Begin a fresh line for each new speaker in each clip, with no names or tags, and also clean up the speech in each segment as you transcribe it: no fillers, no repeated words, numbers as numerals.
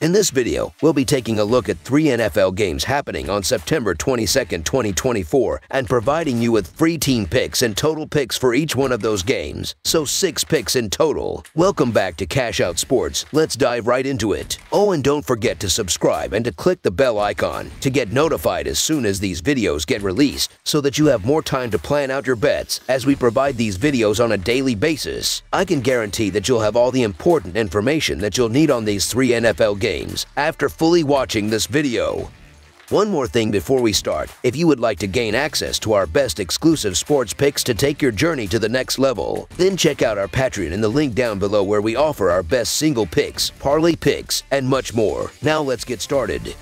In this video, we'll be taking a look at 3 NFL games happening on September 22, 2024, and providing you with free team picks and total picks for each one of those games, so 6 picks in total. Welcome back to Cash Out Sports. Let's dive right into it. Oh, and don't forget to subscribe and to click the bell icon to get notified as soon as these videos get released, so that you have more time to plan out your bets as we provide these videos on a daily basis. I can guarantee that you'll have all the important information that you'll need on these 3 NFL games after fully watching this video. One more thing before we start. If you would like to gain access to our best exclusive sports picks to take your journey to the next level, then check out our Patreon in the link down below, where we offer our best single picks, parlay picks, and much more. Now let's get started.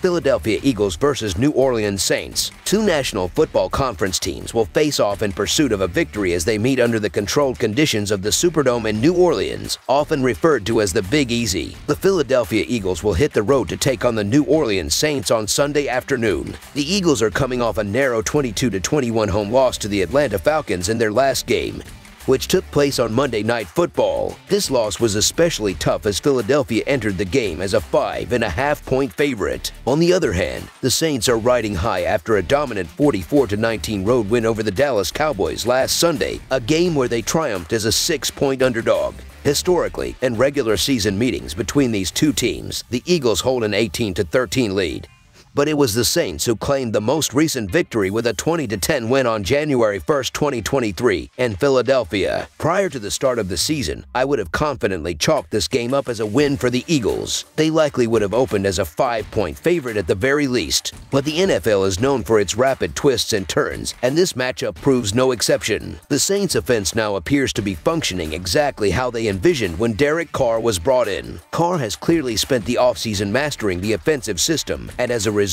Philadelphia Eagles versus New Orleans Saints. 2 National Football Conference teams will face off in pursuit of a victory as they meet under the controlled conditions of the Superdome in New Orleans, often referred to as the Big Easy. The Philadelphia Eagles will hit the road to take on the New Orleans Saints on Sunday afternoon. The Eagles are coming off a narrow 22-21 home loss to the Atlanta Falcons in their last game, which took place on Monday Night Football. This loss was especially tough as Philadelphia entered the game as a 5.5-point favorite. On the other hand, the Saints are riding high after a dominant 44-19 road win over the Dallas Cowboys last Sunday, a game where they triumphed as a 6-point underdog. Historically, in regular season meetings between these two teams, the Eagles hold an 18-13 lead. But it was the Saints who claimed the most recent victory with a 20-10 win on January 1, 2023 in Philadelphia. Prior to the start of the season, I would have confidently chalked this game up as a win for the Eagles. They likely would have opened as a 5-point favorite at the very least. But the NFL is known for its rapid twists and turns, and this matchup proves no exception. The Saints' offense now appears to be functioning exactly how they envisioned when Derek Carr was brought in. Carr has clearly spent the offseason mastering the offensive system, and as a result,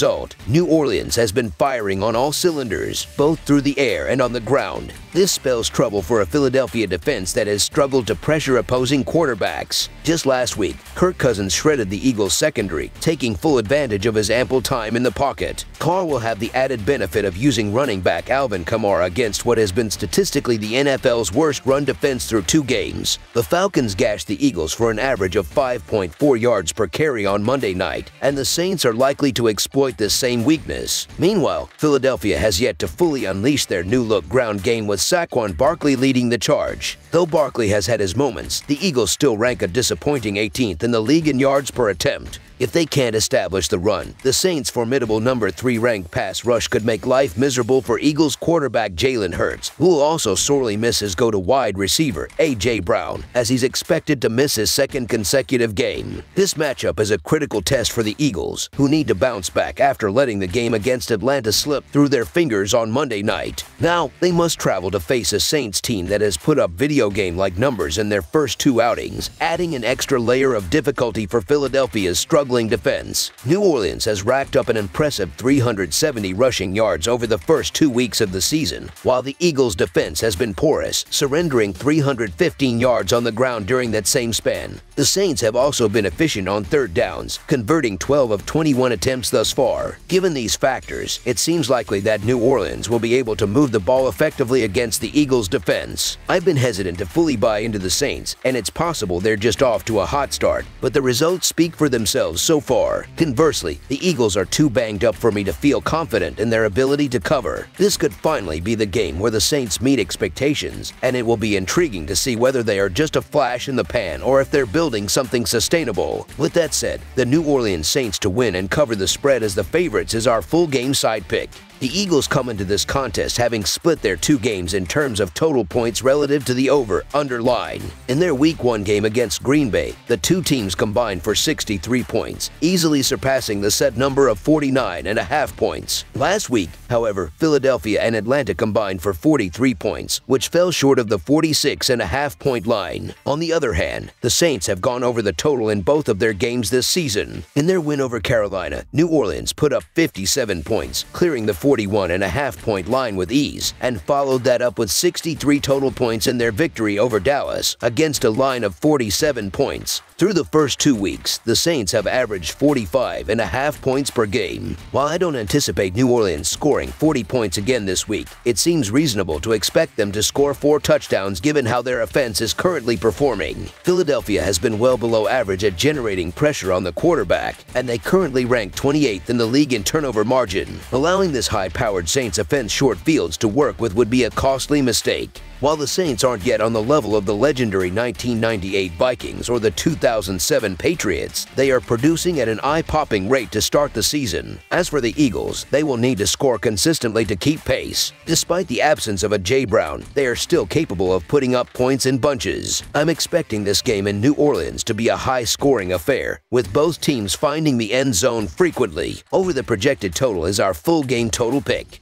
New Orleans has been firing on all cylinders, both through the air and on the ground. This spells trouble for a Philadelphia defense that has struggled to pressure opposing quarterbacks. Just last week, Kirk Cousins shredded the Eagles' secondary, taking full advantage of his ample time in the pocket. Carr will have the added benefit of using running back Alvin Kamara against what has been statistically the NFL's worst run defense through 2 games. The Falcons gashed the Eagles for an average of 5.4 yards per carry on Monday night, and the Saints are likely to exploit this same weakness. Meanwhile, Philadelphia has yet to fully unleash their new-look ground game, with Saquon Barkley leading the charge. Though Barkley has had his moments, the Eagles still rank a disappointing 18th in the league in yards per attempt. If they can't establish the run, the Saints' formidable number 3 ranked pass rush could make life miserable for Eagles quarterback Jalen Hurts, who will also sorely miss his go-to wide receiver, A.J. Brown, as he's expected to miss his 2nd consecutive game. This matchup is a critical test for the Eagles, who need to bounce back after letting the game against Atlanta slip through their fingers on Monday night. Now, they must travel to face a Saints team that has put up video game-like numbers in their first 2 outings, adding an extra layer of difficulty for Philadelphia's struggling defense. New Orleans has racked up an impressive 370 rushing yards over the first 2 weeks of the season, while the Eagles' defense has been porous, surrendering 315 yards on the ground during that same span. The Saints have also been efficient on 3rd downs, converting 12 of 21 attempts thus far. Given these factors, it seems likely that New Orleans will be able to move the ball effectively against the Eagles' defense. I've been hesitant to fully buy into the Saints, and it's possible they're just off to a hot start, but the results speak for themselves so far. Conversely, the Eagles are too banged up for me to feel confident in their ability to cover. This could finally be the game where the Saints meet expectations, and it will be intriguing to see whether they are just a flash in the pan or if they're building something sustainable. With that said, the New Orleans Saints to win and cover the spread as the favorites is our full game side pick. The Eagles come into this contest having split their 2 games in terms of total points relative to the over/under line. In their Week 1 game against Green Bay, the 2 teams combined for 63 points, easily surpassing the set number of 49.5 points. Last week, however, Philadelphia and Atlanta combined for 43 points, which fell short of the 46.5-point line. On the other hand, the Saints have gone over the total in both of their games this season. In their win over Carolina, New Orleans put up 57 points, clearing the 41.5-point line with ease and followed that up with 63 total points in their victory over Dallas against a line of 47 points. Through the first 2 weeks, the Saints have averaged 45.5 points per game. While I don't anticipate New Orleans scoring 40 points again this week, it seems reasonable to expect them to score 4 touchdowns given how their offense is currently performing. Philadelphia has been well below average at generating pressure on the quarterback, and they currently rank 28th in the league in turnover margin. Allowing this high-powered Saints offense short fields to work with would be a costly mistake. While the Saints aren't yet on the level of the legendary 1998 Vikings or the 2007 Patriots, they are producing at an eye-popping rate to start the season. As for the Eagles, they will need to score consistently to keep pace. Despite the absence of a Jay Brown, they are still capable of putting up points in bunches. I'm expecting this game in New Orleans to be a high-scoring affair, with both teams finding the end zone frequently. Over the projected total is our full game total pick.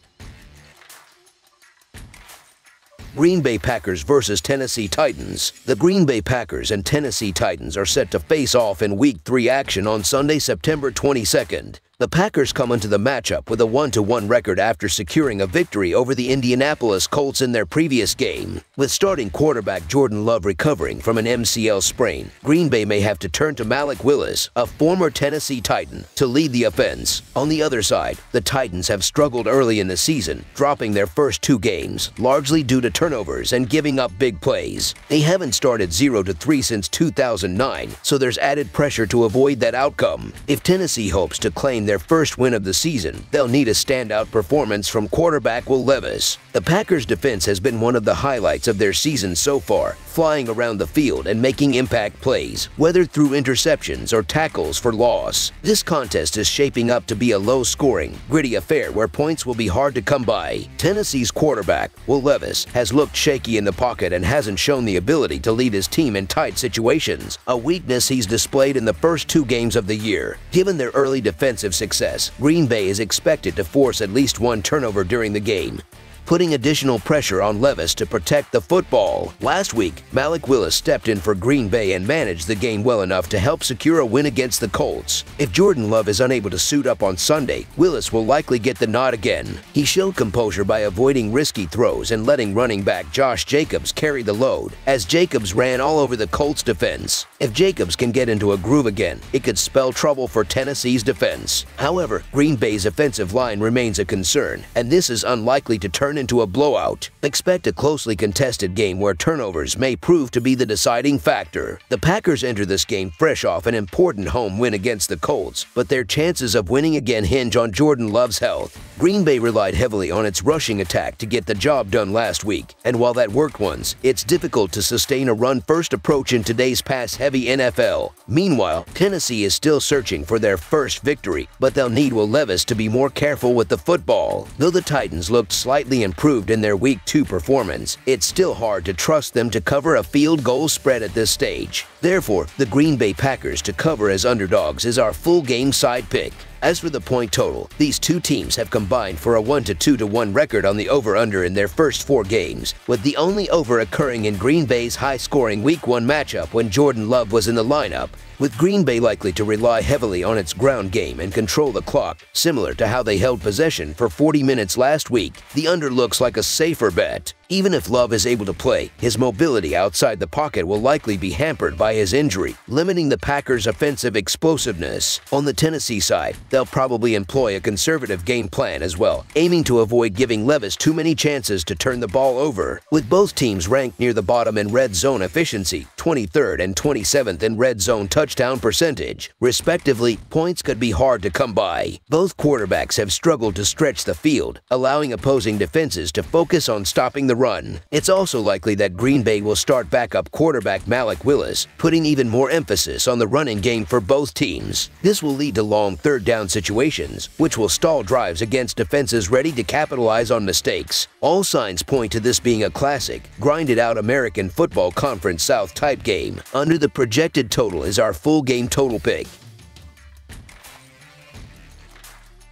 Green Bay Packers versus Tennessee Titans. The Green Bay Packers and Tennessee Titans are set to face off in Week 3 action on Sunday, September 22nd. The Packers come into the matchup with a 1-1 record after securing a victory over the Indianapolis Colts in their previous game. With starting quarterback Jordan Love recovering from an MCL sprain, Green Bay may have to turn to Malik Willis, a former Tennessee Titan, to lead the offense. On the other side, the Titans have struggled early in the season, dropping their first 2 games, largely due to turnovers and giving up big plays. They haven't started 0-3 since 2009, so there's added pressure to avoid that outcome. If Tennessee hopes to claim their first win of the season, they'll need a standout performance from quarterback Will Levis. The Packers' defense has been one of the highlights of their season so far, flying around the field and making impact plays, whether through interceptions or tackles for loss. This contest is shaping up to be a low-scoring, gritty affair where points will be hard to come by. Tennessee's quarterback, Will Levis, has looked shaky in the pocket and hasn't shown the ability to lead his team in tight situations, a weakness he's displayed in the first 2 games of the year. Given their early defensive success, Green Bay is expected to force at least 1 turnover during the game, putting additional pressure on Levis to protect the football. Last week, Malik Willis stepped in for Green Bay and managed the game well enough to help secure a win against the Colts. If Jordan Love is unable to suit up on Sunday, Willis will likely get the nod again. He showed composure by avoiding risky throws and letting running back Josh Jacobs carry the load, as Jacobs ran all over the Colts defense. If Jacobs can get into a groove again, it could spell trouble for Tennessee's defense. However, Green Bay's offensive line remains a concern, and this is unlikely to turn into a blowout. Expect a closely contested game where turnovers may prove to be the deciding factor. The Packers enter this game fresh off an important home win against the Colts, but their chances of winning again hinge on Jordan Love's health. Green Bay relied heavily on its rushing attack to get the job done last week, and while that worked once, it's difficult to sustain a run-first approach in today's pass-heavy NFL. Meanwhile, Tennessee is still searching for their first victory, but they'll need Will Levis to be more careful with the football. Though the Titans looked slightly improved in their Week 2 performance, it's still hard to trust them to cover a field goal spread at this stage. Therefore, the Green Bay Packers to cover as underdogs is our full game side pick. As for the point total, these 2 teams have combined for a 1-2-1 record on the over-under in their first 4 games, with the only over occurring in Green Bay's high-scoring Week 1 matchup when Jordan Love was in the lineup. With Green Bay likely to rely heavily on its ground game and control the clock, similar to how they held possession for 40 minutes last week, the under looks like a safer bet. Even if Love is able to play, his mobility outside the pocket will likely be hampered by his injury, limiting the Packers' offensive explosiveness. On the Tennessee side, they'll probably employ a conservative game plan as well, aiming to avoid giving Levis too many chances to turn the ball over. With both teams ranked near the bottom in red zone efficiency, 23rd and 27th in red zone touchdown percentage, respectively, points could be hard to come by. Both quarterbacks have struggled to stretch the field, allowing opposing defenses to focus on stopping the run. It's also likely that Green Bay will start backup quarterback Malik Willis, putting even more emphasis on the running game for both teams. This will lead to long third-down situations, which will stall drives against defenses ready to capitalize on mistakes. All signs point to this being a classic, grinded-out American Football Conference South type game. Under the projected total is our full game total pick.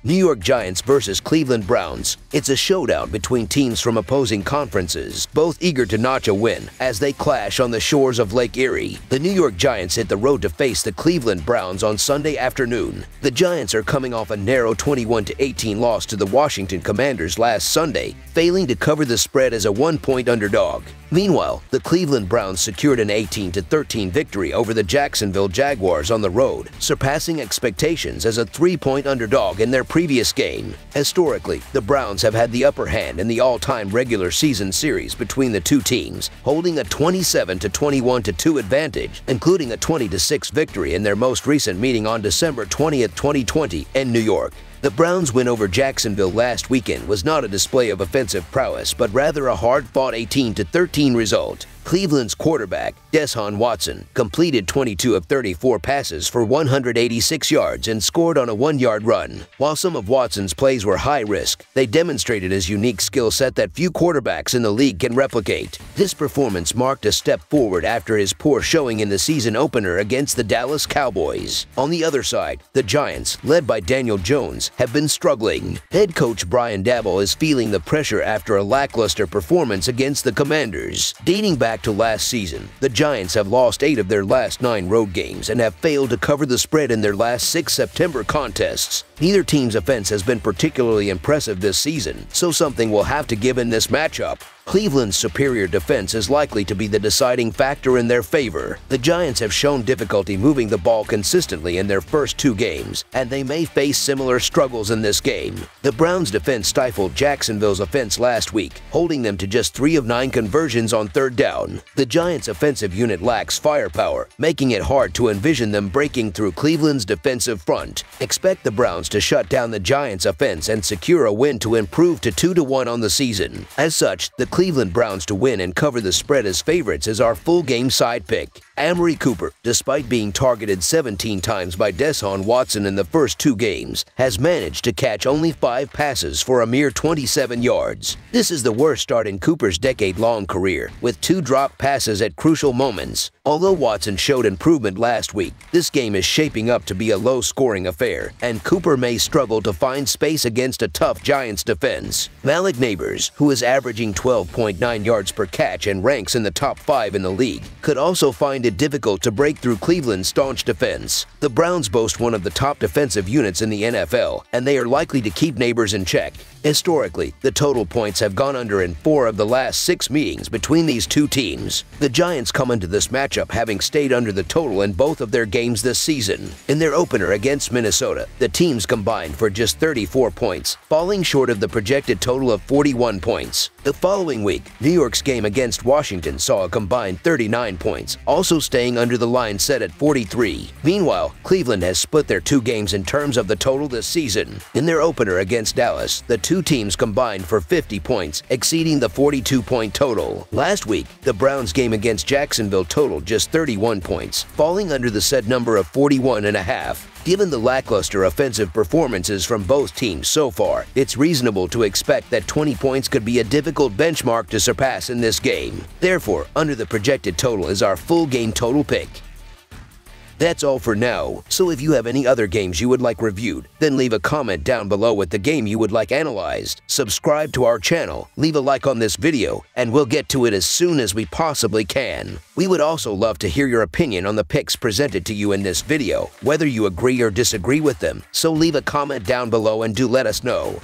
New York Giants versus Cleveland Browns. It's a showdown between teams from opposing conferences, both eager to notch a win as they clash on the shores of Lake Erie. The New York Giants hit the road to face the Cleveland Browns on Sunday afternoon. The Giants are coming off a narrow 21-18 loss to the Washington Commanders last Sunday, failing to cover the spread as a 1-point underdog. Meanwhile, the Cleveland Browns secured an 18-13 victory over the Jacksonville Jaguars on the road, surpassing expectations as a 3-point underdog in their previous game. Historically, the Browns have had the upper hand in the all-time regular season series between the two teams, holding a 27-21-2 advantage, including a 20-6 victory in their most recent meeting on December 20, 2020 in New York. The Browns' win over Jacksonville last weekend was not a display of offensive prowess, but rather a hard-fought 18-13 result. Cleveland's quarterback, Deshaun Watson, completed 22 of 34 passes for 186 yards and scored on a 1-yard run. While some of Watson's plays were high-risk, they demonstrated his unique skill set that few quarterbacks in the league can replicate. This performance marked a step forward after his poor showing in the season opener against the Dallas Cowboys. On the other side, the Giants, led by Daniel Jones, have been struggling. Head coach Brian Daboll is feeling the pressure after a lackluster performance against the Commanders. Dating back to last season, the Giants have lost 8 of their last 9 road games and have failed to cover the spread in their last 6 September contests. Neither team's offense has been particularly impressive this season, so something will have to give in this matchup. Cleveland's superior defense is likely to be the deciding factor in their favor. The Giants have shown difficulty moving the ball consistently in their first 2 games, and they may face similar struggles in this game. The Browns' defense stifled Jacksonville's offense last week, holding them to just 3 of 9 conversions on 3rd down. The Giants' offensive unit lacks firepower, making it hard to envision them breaking through Cleveland's defensive front. Expect the Browns to shut down the Giants' offense and secure a win to improve to 2-1 on the season. As such, the Cleveland Browns to win and cover the spread as favorites is our full game side pick. Amari Cooper, despite being targeted 17 times by Deshaun Watson in the first 2 games, has managed to catch only 5 passes for a mere 27 yards. This is the worst start in Cooper's decade-long career, with 2 dropped passes at crucial moments. Although Watson showed improvement last week, this game is shaping up to be a low-scoring affair, and Cooper may struggle to find space against a tough Giants defense. Malik Neighbors, who is averaging 12.9 yards per catch and ranks in the top 5 in the league, could also find it difficult to break through Cleveland's staunch defense. The Browns boast one of the top defensive units in the NFL, and they are likely to keep Neighbors in check. Historically, the total points have gone under in 4 of the last 6 meetings between these two teams. The Giants come into this matchup having stayed under the total in both of their games this season. In their opener against Minnesota, the teams combined for just 34 points, falling short of the projected total of 41 points. The following week, New York's game against Washington saw a combined 39 points, also staying under the line set at 43. Meanwhile, Cleveland has split their 2 games in terms of the total this season. In their opener against Dallas, the 2 teams combined for 50 points, exceeding the 42-point total. Last week, the Browns' game against Jacksonville totaled just 31 points, falling under the set number of 41.5. Given the lackluster offensive performances from both teams so far, it's reasonable to expect that 20 points could be a difficult benchmark to surpass in this game. Therefore, under the projected total is our full game total pick. That's all for now, so if you have any other games you would like reviewed, then leave a comment down below with the game you would like analyzed. Subscribe to our channel, leave a like on this video, and we'll get to it as soon as we possibly can. We would also love to hear your opinion on the picks presented to you in this video, whether you agree or disagree with them, so leave a comment down below and do let us know.